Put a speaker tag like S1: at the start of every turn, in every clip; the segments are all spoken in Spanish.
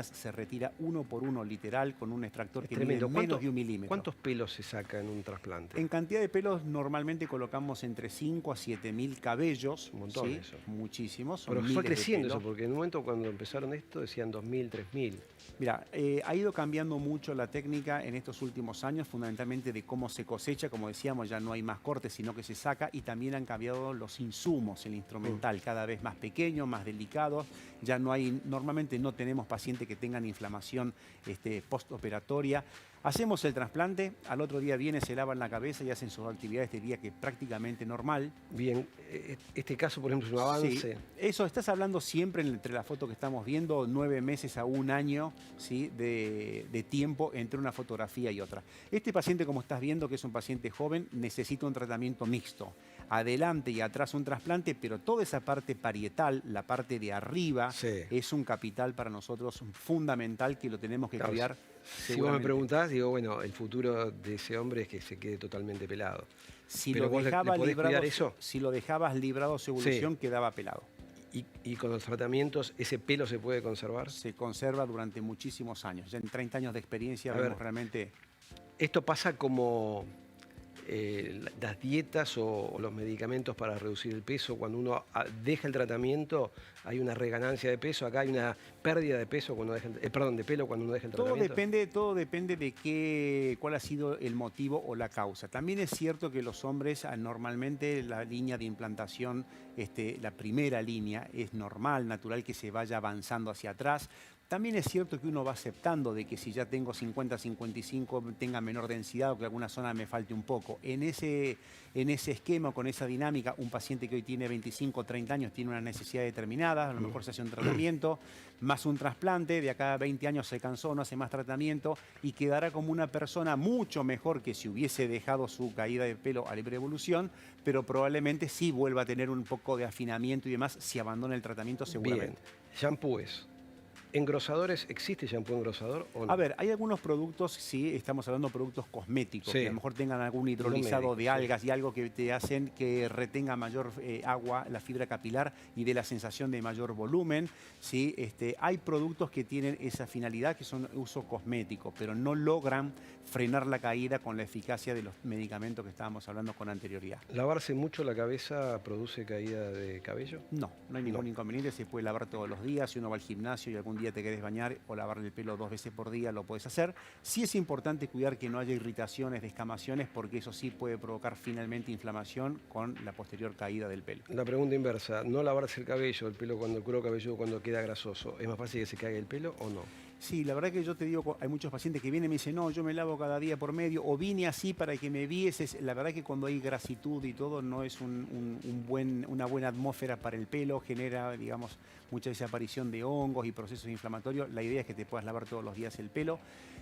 S1: se retira uno por uno, literal, con un extractor
S2: Es
S1: que mide
S2: tremendo.
S1: menos de 1 milímetro.
S2: ¿Cuántos pelos se saca en un trasplante?
S1: En cantidad de pelos normalmente colocamos entre 5 a 7.000 cabellos.
S2: Un montón
S1: ¿sí?
S2: eso.
S1: Muchísimos, son
S2: Pero fue
S1: miles de
S2: creciendo
S1: pelos.
S2: eso, porque en un momento cuando empezaron esto decían 2.000, 3.000.
S1: Mira, ha ido cambiando mucho la técnica en estos últimos años, fundamentalmente de cómo se cosecha. Como decíamos, ya no hay más cortes, sino que se saca, y también han cambiado los insumos, el instrumental, cada vez más pequeño, más delicado. Ya no hay, normalmente no tenemos pacientes que tengan inflamación postoperatoria. Hacemos el trasplante, al otro día viene, se lavan la cabeza y hacen sus actividades de día, que prácticamente normal.
S2: Bien, este caso, por ejemplo, es un avance.
S1: Sí, eso estás hablando siempre entre la foto que estamos viendo, 9 meses a 1 año, ¿sí? de tiempo entre una fotografía y otra. Este paciente, como estás viendo, que es un paciente joven, necesita un tratamiento mixto. Adelante y atrás un trasplante, pero toda esa parte parietal, la parte de arriba,
S2: Sí.
S1: es un capital para nosotros fundamental que lo tenemos que
S2: Claro,
S1: cuidar.
S2: si vos me preguntás, digo, bueno, el futuro de ese hombre es que se quede totalmente pelado.
S1: Si
S2: Pero
S1: lo
S2: vos le
S1: dejabas
S2: podés
S1: librado,
S2: cuidar eso.
S1: si lo dejabas librado a su evolución, quedaba pelado.
S2: Y con los tratamientos, ¿ese pelo se puede conservar?
S1: Se conserva durante muchísimos años. Ya en 30 años de experiencia
S2: A
S1: vemos
S2: ver,
S1: realmente...
S2: Esto pasa como las dietas o los medicamentos para reducir el peso. Cuando uno deja el tratamiento, hay una reganancia de peso. Acá hay una pérdida de peso cuando deja de pelo cuando uno deja el tratamiento.
S1: Todo depende de cuál ha sido el motivo o la causa. También es cierto que los hombres, normalmente la línea de implantación, la primera línea, es normal, natural que se vaya avanzando hacia atrás. También es cierto que uno va aceptando de que si ya tengo 50, 55, tenga menor densidad o que alguna zona me falte un poco. En ese esquema, con esa dinámica, un paciente que hoy tiene 25 o 30 años tiene una necesidad determinada, a lo mejor se hace un tratamiento, más un trasplante, de acá a 20 años se cansó, no hace más tratamiento y quedará como una persona mucho mejor que si hubiese dejado su caída de pelo a libre evolución, pero probablemente sí vuelva a tener un poco de afinamiento y demás si abandona el tratamiento seguramente.
S2: Bien, shampoos. ¿Engrosadores? ¿Existe shampoo engrosador o no?
S1: A ver, hay algunos productos, sí, estamos hablando de productos cosméticos,
S2: Sí.
S1: que a lo mejor tengan algún hidrolizado de algas y algo que te hacen que retenga mayor agua, la fibra capilar y dé la sensación de mayor volumen. ¿Sí? Hay productos que tienen esa finalidad, que son uso cosmético, pero no logran frenar la caída con la eficacia de los medicamentos que estábamos hablando con anterioridad.
S2: ¿Lavarse mucho la cabeza produce caída de cabello?
S1: No, no hay ningún inconveniente, se puede lavar todos los días. Si uno va al gimnasio y algún día te querés bañar o lavarle el pelo 2 veces por día, lo puedes hacer. Sí es importante cuidar que no haya irritaciones, descamaciones, porque eso sí puede provocar finalmente inflamación con la posterior caída del pelo.
S2: La pregunta inversa, ¿no lavarse el cabello, el pelo cuando el cuero cabelludo cuando queda grasoso, es más fácil que se caiga el pelo o no?
S1: Sí, la verdad que yo te digo, hay muchos pacientes que vienen y me dicen, no, yo me lavo cada día por medio, o vine así para que me vieses. La verdad que cuando hay grasitud y todo, no es una buena atmósfera para el pelo, genera, digamos, mucha desaparición de hongos y procesos inflamatorios. La idea es que te puedas lavar todos los días el pelo.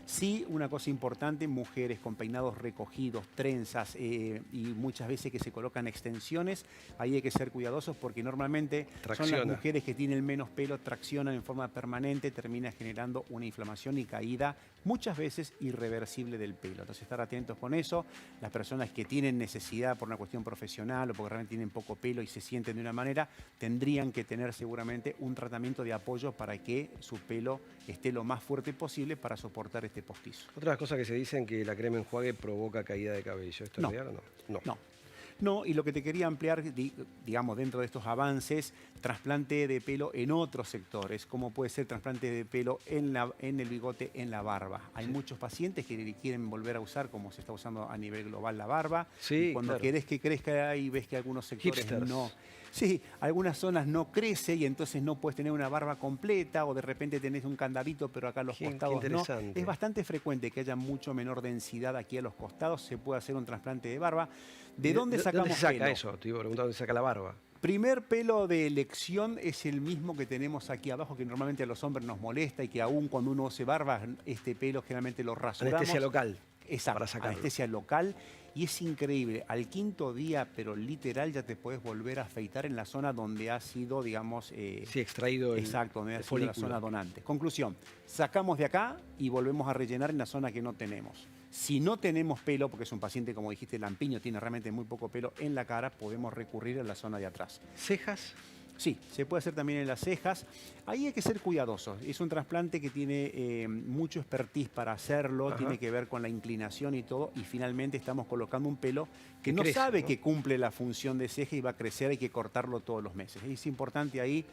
S1: Sí, una cosa importante, mujeres con peinados recogidos, trenzas y muchas veces que se colocan extensiones, ahí hay que ser cuidadosos porque normalmente son las mujeres que tienen menos pelo, traccionan en forma permanente, termina generando una inflamación y caída muchas veces irreversible del pelo. Entonces estar atentos con eso. Las personas que tienen necesidad por una cuestión profesional o porque realmente tienen poco pelo y se sienten de una manera, tendrían que tener seguramente un tratamiento de apoyo para que su pelo esté lo más fuerte posible para soportar este postizo.
S2: Otras cosas que se dicen que la crema enjuague provoca caída de cabello. ¿Esto es real o no?
S1: No, y lo que te quería ampliar, digamos, dentro de estos avances, trasplante de pelo en otros sectores, como puede ser trasplante de pelo en el bigote, en la barba. Hay muchos pacientes que quieren volver a usar, como se está usando a nivel global, la barba.
S2: Sí,
S1: y cuando querés que crezca y ves que algunos sectores no... Sí, algunas zonas no crece y entonces no puedes tener una barba completa o de repente tenés un candadito, pero acá a los costados no. Es bastante frecuente que haya mucho menor densidad aquí a los costados, se puede hacer un trasplante de barba. ¿De dónde sacamos
S2: ¿Dónde se saca
S1: pelo?
S2: eso? Te iba a preguntar, ¿dónde se saca la barba?
S1: Primer pelo de elección es el mismo que tenemos aquí abajo, que normalmente a los hombres nos molesta y que aún cuando uno se barba, este pelo generalmente lo rasuramos.
S2: Anestesia local.
S1: Exacto, anestesia local. Y es increíble, al 5.º día, pero literal, ya te puedes volver a afeitar en la zona donde ha sido, digamos...
S2: sí, extraído
S1: exacto, donde ha sido la zona donante. Conclusión, sacamos de acá y volvemos a rellenar en la zona que no tenemos. Si no tenemos pelo, porque es un paciente, como dijiste, lampiño, tiene realmente muy poco pelo en la cara, podemos recurrir a la zona de atrás.
S2: ¿Cejas?
S1: Sí, se puede hacer también en las cejas. Ahí hay que ser cuidadosos. Es un trasplante que tiene mucho expertise para hacerlo,
S2: Ajá.
S1: tiene que ver con la inclinación y todo, y finalmente estamos colocando un pelo que
S2: Que
S1: no
S2: crece,
S1: sabe
S2: ¿no?
S1: que cumple la función de ceja y va a crecer, hay que cortarlo todos los meses. Es importante ahí.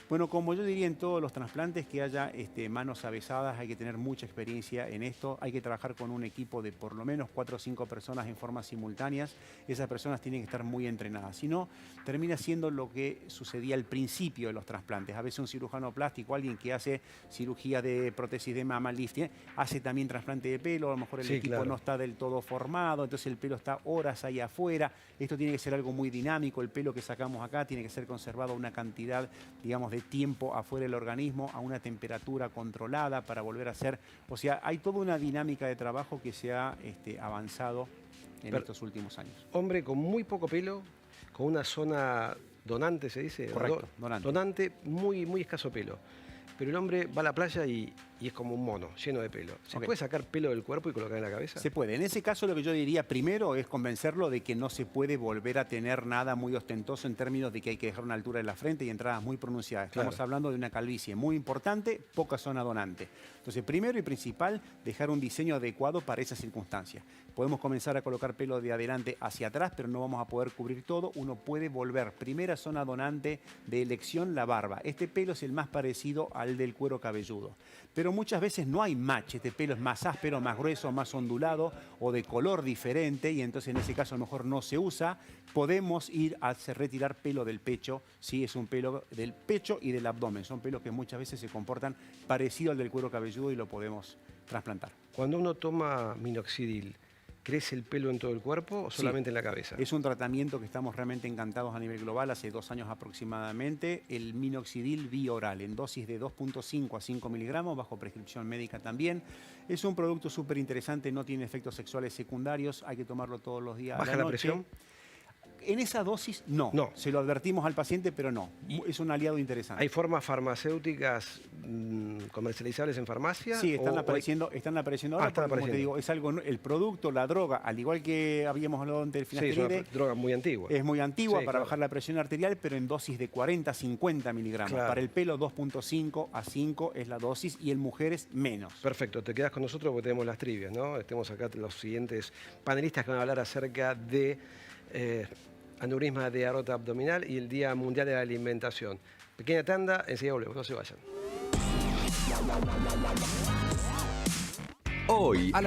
S1: Bueno, como yo diría en todos los trasplantes, que haya manos avesadas, hay que tener mucha experiencia en esto, hay que trabajar con un equipo de por lo menos 4 o 5 personas en forma simultáneas. Esas personas tienen que estar muy entrenadas, si no, termina siendo lo que sucedía al principio de los trasplantes. A veces un cirujano plástico, alguien que hace cirugía de prótesis de mama, lifting, hace también trasplante de pelo, a lo mejor el
S2: Sí,
S1: equipo
S2: claro.
S1: no está del todo formado, entonces el pelo está horas ahí afuera. Esto tiene que ser algo muy dinámico, el pelo que sacamos acá tiene que ser conservado a una cantidad, digamos, de tiempo afuera del organismo, a una temperatura controlada para volver a hacer. O sea, hay toda una dinámica de trabajo que se ha avanzado en estos últimos años.
S2: Hombre con muy poco pelo, con una zona donante, ¿se dice?
S1: Correcto, donante.
S2: Donante, muy, muy escaso pelo. Pero el hombre va a la playa y es como un mono, lleno de pelo. ¿Se
S1: Ok.
S2: puede sacar pelo del cuerpo y colocar en la cabeza?
S1: Se puede. En ese caso lo que yo diría primero es convencerlo de que no se puede volver a tener nada muy ostentoso en términos de que hay que dejar una altura de la frente y entradas muy pronunciadas. Estamos
S2: Claro.
S1: hablando de una calvicie muy importante, poca zona donante. Entonces, primero y principal, dejar un diseño adecuado para esas circunstancias. Podemos comenzar a colocar pelo de adelante hacia atrás, pero no vamos a poder cubrir todo. Uno puede volver. Primera zona donante de elección, la barba. Este pelo es el más parecido al del cuero cabelludo. Pero muchas veces no hay match. Este pelo es más áspero, más grueso, más ondulado o de color diferente y entonces en ese caso a lo mejor no se usa. Podemos ir a retirar pelo del pecho, si es un pelo del pecho y del abdomen. Son pelos que muchas veces se comportan parecido al del cuero cabelludo y lo podemos trasplantar.
S2: Cuando uno toma minoxidil, ¿crece el pelo en todo el cuerpo o
S1: Sí.
S2: solamente en la cabeza?
S1: Es un tratamiento que estamos realmente encantados a nivel global, hace 2 años aproximadamente, el minoxidil bioral en dosis de 2.5 a 5 miligramos, bajo prescripción médica también. Es un producto súper interesante, no tiene efectos sexuales secundarios, hay que tomarlo todos los días.
S2: ¿Baja
S1: a la
S2: la
S1: noche.
S2: presión?
S1: En esa dosis, no.
S2: No.
S1: Se lo advertimos al paciente, pero no. Es un aliado interesante.
S2: ¿Hay formas farmacéuticas comercializables en farmacia?
S1: Sí, están
S2: ¿O
S1: apareciendo ahora,
S2: están
S1: porque, como te
S2: apareciendo.
S1: digo, es algo, el producto, la droga, al igual que habíamos hablado antes del
S2: Sí, es una
S1: finasteride,
S2: droga muy antigua.
S1: es muy antigua
S2: Sí,
S1: para
S2: claro.
S1: bajar la presión arterial, pero en dosis de 40 a 50 miligramos.
S2: Claro.
S1: Para el pelo, 2.5 a 5 es la dosis y en mujeres menos.
S2: Perfecto, te quedas con nosotros porque tenemos las trivias, ¿no? Tenemos acá los siguientes panelistas que van a hablar acerca de aneurisma de aorta abdominal y el Día Mundial de la Alimentación. Pequeña tanda, enseguida volvemos, no se vayan.
S3: Hoy, a las